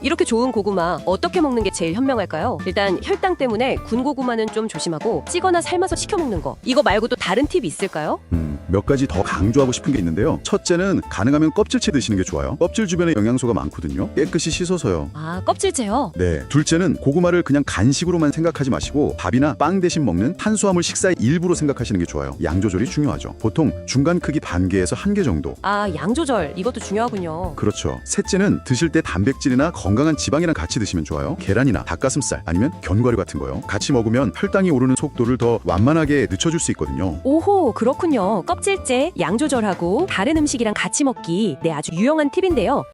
이렇게 좋은 고구마 어떻게 먹는 게 제일 현명할까요? 일단 혈당 때문에 군 고구마는 좀 조심하고 찌거나 삶아서 식혀 먹는 거. 이거 말고도 다른 팁이 있을까요? 몇 가지 더 강조하고 싶은 게 있는데요. 첫째는 가능하면 껍질째 드시는 게 좋아요. 껍질 주변에 영양소가 많거든요. 깨끗이 씻어서요. 아, 껍질째요? 네. 둘째는 고구마를 그냥 간식으로만 생각하지 마시고 밥이나 빵 대신 먹는 탄수화물 식사의 일부로 생각하시는 게 좋아요. 양 조절이 중요하죠. 보통 중간 크기 반 개에서 한 개 정도. 아, 양 조절. 이것도 중요하군요. 그렇죠. 셋째는 드실 때 단백질이나 건강한 지방이랑 같이 드시면 좋아요. 계란이나 닭가슴살 아니면 견과류 같은 거요. 같이 먹으면 혈당이 오르는 속도를 더 완만하게 늦춰줄 수 있거든요. 오호, 그렇군요. 껍질째, 양 조절하고 다른 음식이랑 같이 먹기. 네, 아주 유용한 팁인데요.